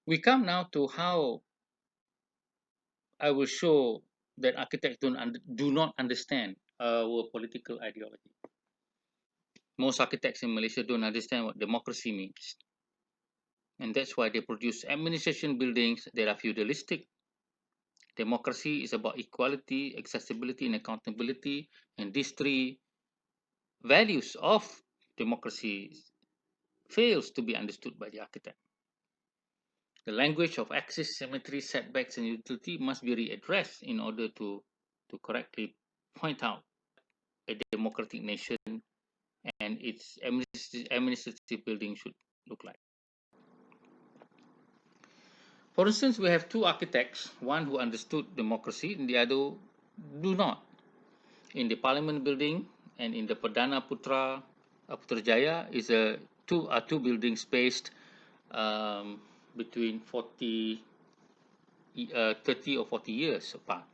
we come now to how I will show that architects do not understand our political ideology. Most architects in Malaysia don't understand what democracy means, and that's why they produce administration buildings that are feudalistic. Democracy is about equality, accessibility, and accountability, and these three values of democracy fails to be understood by the architect. The language of axis, symmetry, setbacks, and utility must be readdressed in order to correctly point out a democratic nation and its administrative building should look like. For instance, we have two architects, one who understood democracy and the other do not. In the Parliament building and in the Perdana Putra Putrajaya are two buildings spaced between 30 or 40 years apart.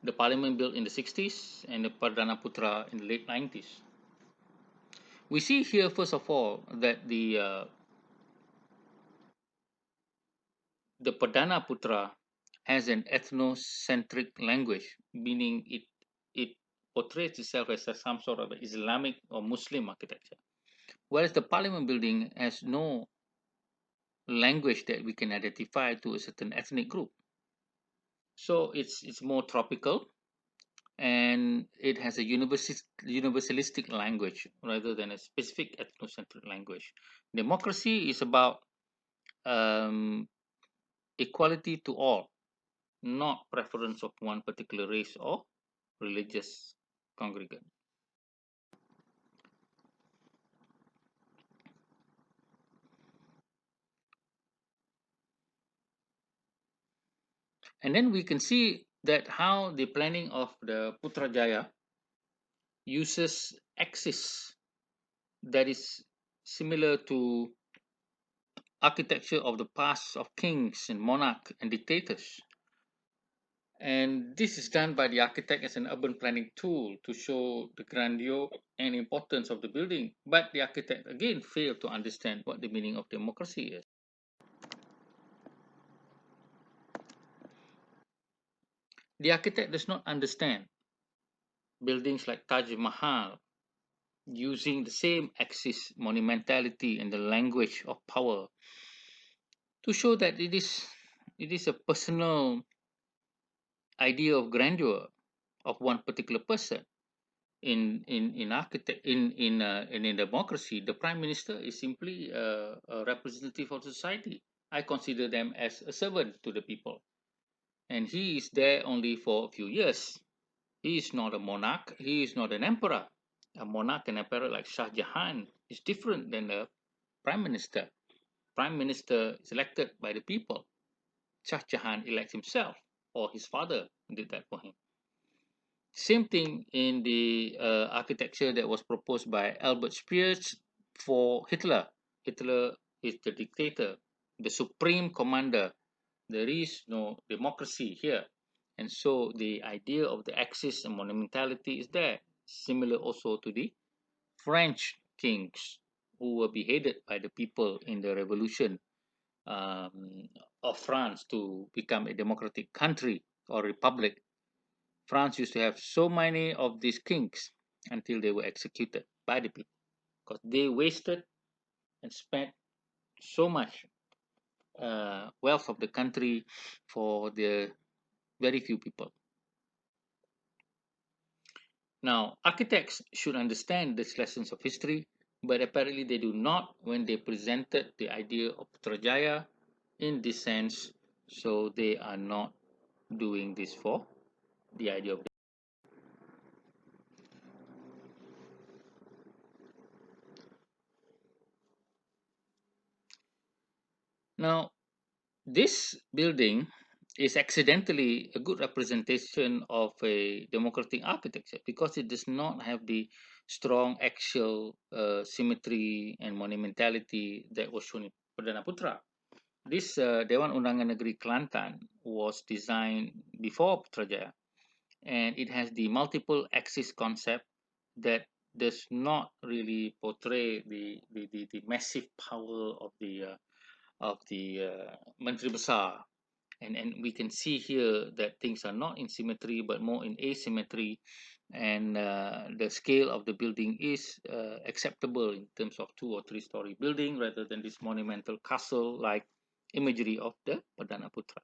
The Parliament built in the 60s and the Perdana Putra in the late 90s. We see here, first of all, that the Perdana Putra has an ethnocentric language, meaning it portrays itself as some sort of Islamic or Muslim architecture, whereas the Parliament building has no language that we can identify to a certain ethnic group. So it's more tropical, and it has a universalistic language rather than a specific ethnocentric language. Democracy is about um, equality to all, not preference of one particular race or religious congregant. And then we can see that how the planning of the Putrajaya uses axis that is similar to architecture of the past of kings and monarchs and dictators. And this is done by the architect as an urban planning tool to show the grandeur and importance of the building. But the architect again failed to understand what the meaning of democracy is. The architect does not understand buildings like Taj Mahal using the same axis, monumentality, and the language of power to show that it is a personal idea of grandeur of one particular person. In architect in democracy, the prime minister is simply a representative of society. I consider them as a servant to the people, and he is there only for a few years. He is not a monarch. He is not an emperor. A monarch and emperor like Shah Jahan is different than a prime minister. Prime minister is elected by the people. Shah Jahan elects himself, or his father did that for him. Same thing in the architecture that was proposed by Albert Speers for Hitler. Hitler is the dictator, the supreme commander. There is no democracy here. And so the idea of the axis and monumentality is there, similar also to the French kings who were beheaded by the people in the revolution of France to become a democratic country or republic. France used to have so many of these kings until they were executed by the people because they wasted and spent so much wealth of the country for the very few people. Now, architects should understand these lessons of history, but apparently they do not when they presented the idea of Putrajaya in this sense, so they are not doing this for the idea of. Now, this building is accidentally a good representation of a democratic architecture because it does not have the strong axial symmetry and monumentality that was shown in Perdana Putra. This Dewan Undangan Negeri Kelantan was designed before Putrajaya, and it has the multiple axis concept that does not really portray the massive power of the Menteri Besar. And we can see here that things are not in symmetry but more in asymmetry, and the scale of the building is acceptable in terms of 2 or 3 story building rather than this monumental castle like imagery of the Perdana Putra.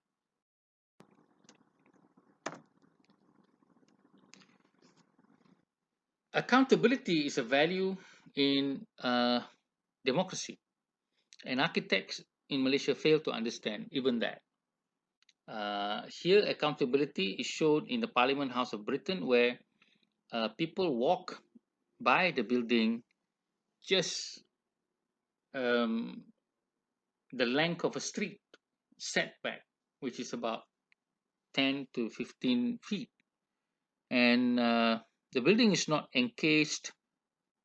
Accountability is a value in democracy, and architects in Malaysia fail to understand even that. Here, accountability is shown in the Parliament House of Britain, where people walk by the building just um, the length of a street setback, which is about 10 to 15 feet. And the building is not encased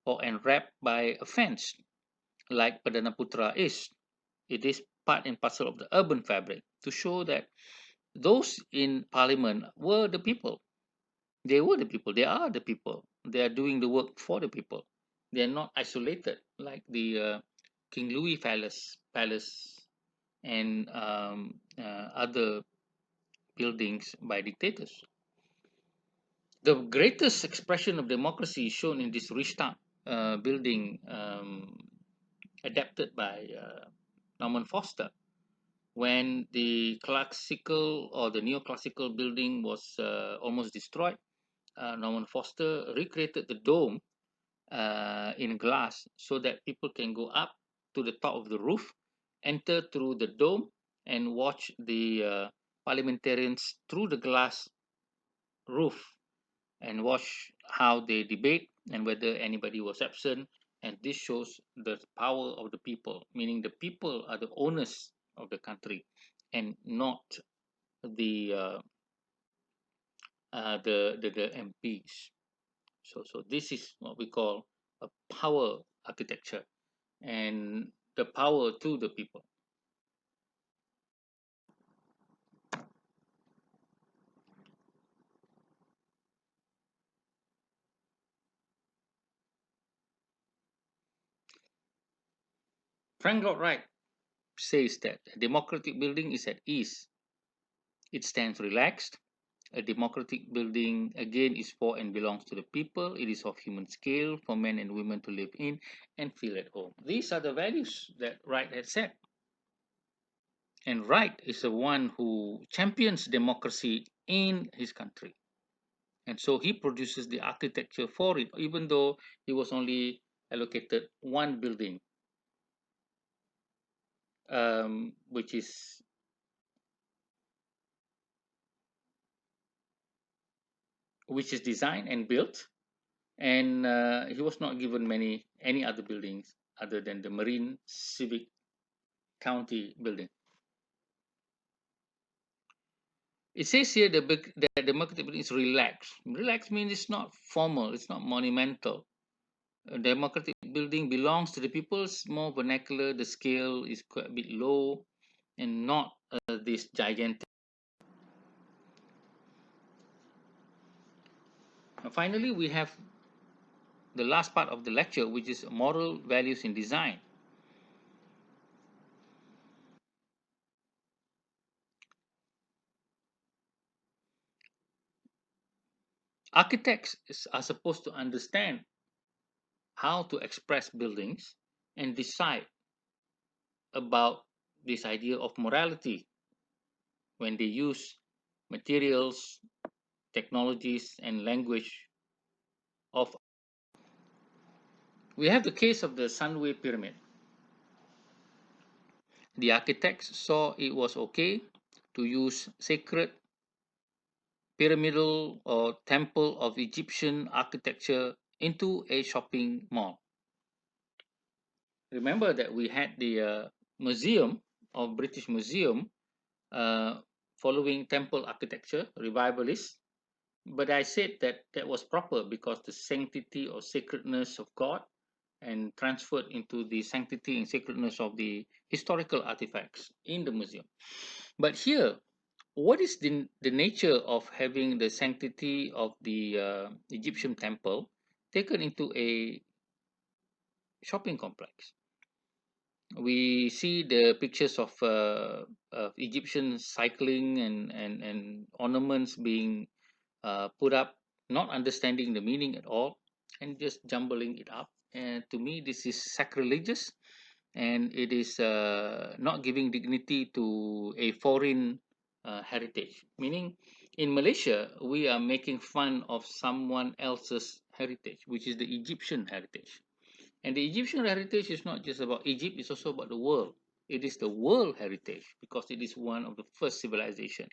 or enwrapped by a fence like Perdana Putra is. It is part and parcel of the urban fabric to show that those in parliament were the people. They were the people. They are the people. They are doing the work for the people. They are not isolated like the King Louis Palace and other buildings by dictators. The greatest expression of democracy is shown in this Reichstag building, adapted by Norman Foster, when the classical or the neoclassical building was almost destroyed. Norman Foster recreated the dome in glass so that people can go up to the top of the roof, enter through the dome, and watch the parliamentarians through the glass roof and watch how they debate and whether anybody was absent. And this shows the power of the people, meaning the people are the owners of the country and not the the MPs. So this is what we call a power architecture and the power to the people. Frank Lloyd Wright says that a democratic building is at ease. It stands relaxed. A democratic building, again, is for and belongs to the people. It is of human scale for men and women to live in and feel at home. These are the values that Wright had set. And Wright is the one who champions democracy in his country. And so he produces the architecture for it, even though he was only allocated one building, which is designed and built, and he was not given many any other buildings other than the Marine Civic County building. It says here that the market building is relaxed. Relaxed means it's not formal, it's not monumental. A democratic building belongs to the people, it's more vernacular, the scale is quite a bit low and not this gigantic. And finally, we have the last part of the lecture, which is moral values in design. Architects are supposed to understand how to express buildings and decide about this idea of morality when they use materials, technologies, and language of. We have the case of the Sunway Pyramid. The architects saw it was okay to use sacred pyramidal or temple of Egyptian architecture into a shopping mall. Remember that we had the museum of British Museum uh, following temple architecture, Revivalist. But I said that that was proper because the sanctity or sacredness of God and transferred into the sanctity and sacredness of the historical artifacts in the museum. But here, what is the nature of having the sanctity of the Egyptian temple taken into a shopping complex? We see the pictures of Egyptian cycling and ornaments being put up, not understanding the meaning at all, and just jumbling it up. And to me, this is sacrilegious, and it is not giving dignity to a foreign heritage. Meaning, in Malaysia, we are making fun of someone else's heritage, which is the Egyptian heritage. And the Egyptian heritage is not just about Egypt, it's also about the world. It is the world heritage because it is one of the first civilization.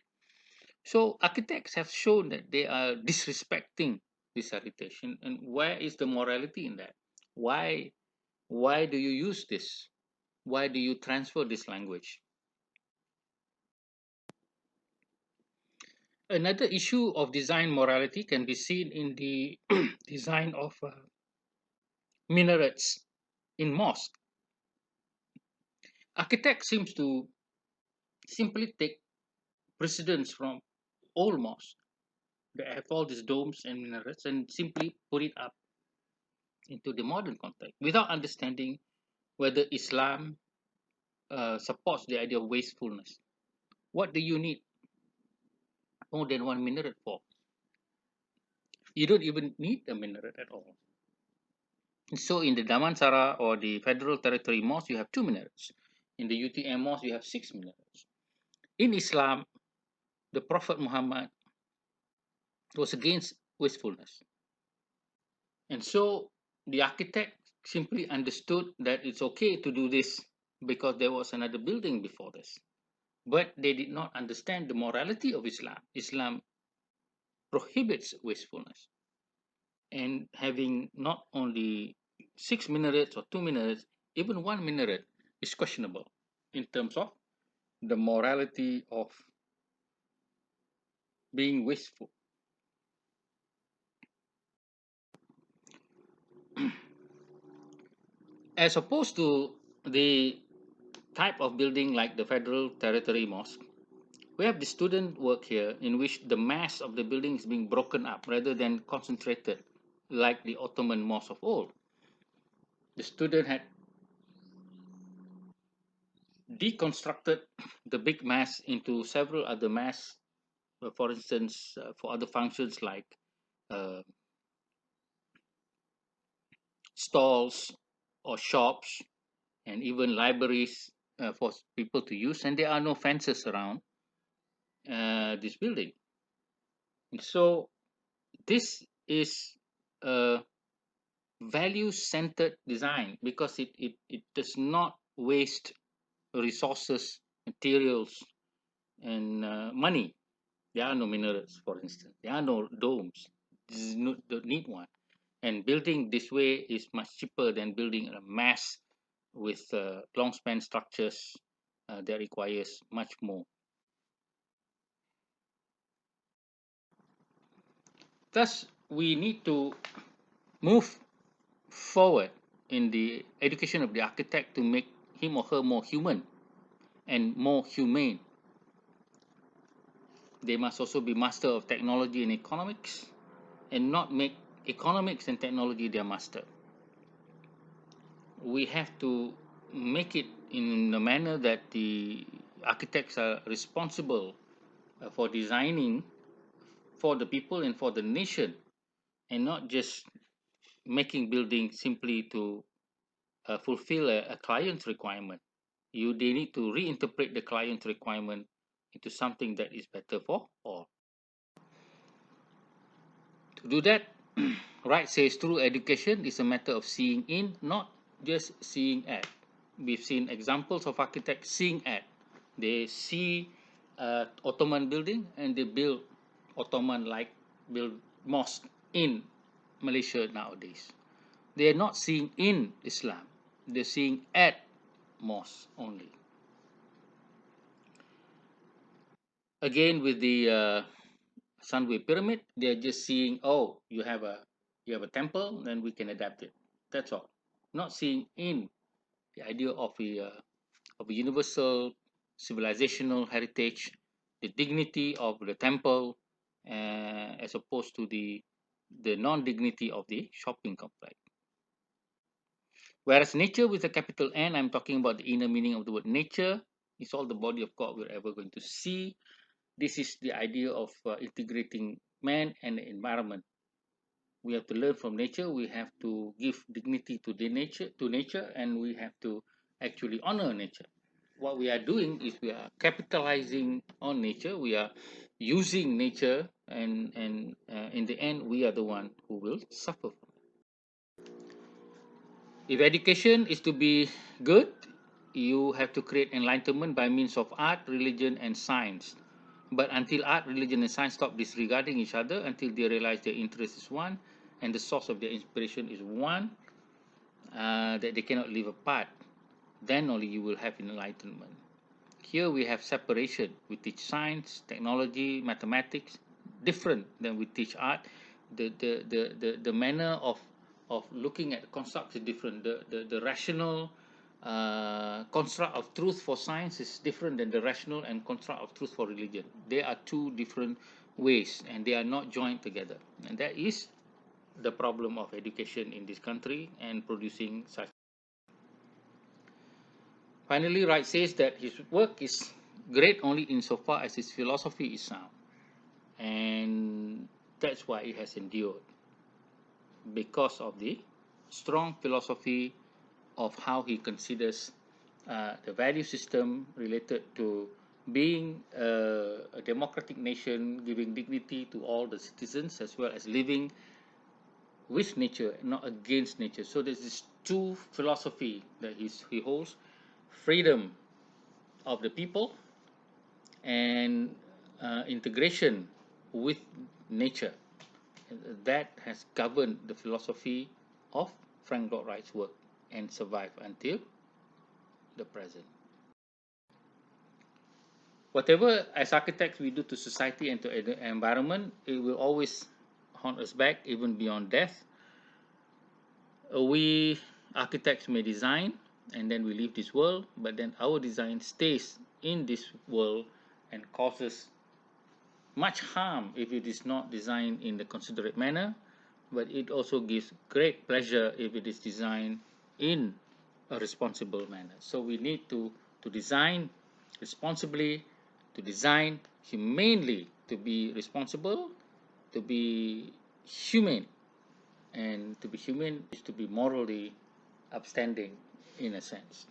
So architects have shown that they are disrespecting this heritage. And where is the morality in that? Why why do you use this? Why do you transfer this language? Another issue of design morality can be seen in the design of minarets in mosque. Architects seems to simply take precedence from old mosques that have all these domes and minarets and simply put it up into the modern context without understanding whether Islam supports the idea of wastefulness. What do you need more than one minaret for? You don't even need a minaret at all. And so in the Damansara or the Federal Territory Mosque, you have 2 minarets. In the UTM Mosque, you have 6 minarets. In Islam, the Prophet Muhammad was against wastefulness. And so the architect simply understood that it's okay to do this because there was another building before this. But they did not understand the morality of Islam. Islam prohibits wastefulness. And having not only 6 minarets or 2 minarets, even 1 minaret is questionable in terms of the morality of being wasteful. As opposed to the type of building like the Federal Territory Mosque, we have the student work here in which the mass of the building is being broken up rather than concentrated like the Ottoman mosque of old. The student had deconstructed the big mass into several other mass, for instance, for other functions like uh, stalls or shops and even libraries for people to use, and there are no fences around this building. And so this is a value-centered design because it does not waste resources, materials, and money. There are no minarets, for instance. There are no domes. This is no, don't need one. And building this way is much cheaper than building a mass with long span structures that requires much more. Thus, we need to move forward in the education of the architect to make him or her more human and more humane. They must also be master of technology and economics and not make economics and technology their master. We have to make it in a manner that the architects are responsible for designing for the people and for the nation and not just making buildings simply to fulfill a client's requirement. They need to reinterpret the client's requirement into something that is better for all. To do that, Wright says true education is a matter of seeing in, not just seeing at. We've seen examples of architects seeing at. They see Ottoman building and they build Ottoman-like build mosque in Malaysia nowadays. They are not seeing in Islam. They're seeing at mosque only. Again, with the Sunway pyramid, they're just seeing, oh, you have a temple, then we can adapt it. That's all. Not seeing in the idea of a universal civilizational heritage, the dignity of the temple, as opposed to the non-dignity of the shopping complex. Whereas nature with a capital N, I'm talking about the inner meaning of the word nature. It's all the body of God we're ever going to see. This is the idea of integrating man and the environment. We have to learn from nature. We have to give dignity to nature, and we have to actually honor nature. What we are doing is we are capitalizing on nature. We are using nature, and in the end, we are the one who will suffer. If education is to be good, you have to create enlightenment by means of art, religion, and science. But until art, religion, and science stop disregarding each other, until they realize their interest is one and the source of their inspiration is one, that they cannot live apart, then only you will have enlightenment. Here we have separation. We teach science, technology, mathematics, different than we teach art. The manner of looking at constructs is different. The rational construct of truth for science is different than the rational and construct of truth for religion. They are two different ways and they are not joined together. And that is the problem of education in this country and producing such. Finally, Wright says that his work is great only insofar as his philosophy is sound. And That's why it has endured, because of the strong philosophy of how he considers the value system related to being a democratic nation, giving dignity to all the citizens, as well as living with nature, not against nature. So there's this two philosophy that he holds: freedom of the people and integration with nature. That has governed the philosophy of Frank Lloyd Wright's work and survived until the present. Whatever as architects we do to society and to the environment, it will always haunt us back even beyond death. We architects may design and then we leave this world, but then our design stays in this world and causes much harm if it is not designed in the considerate manner, but it also gives great pleasure if it is designed in a responsible manner. So we need to design responsibly, to design humanely, to be responsible, to be humane. And to be humane is to be morally upstanding in a sense.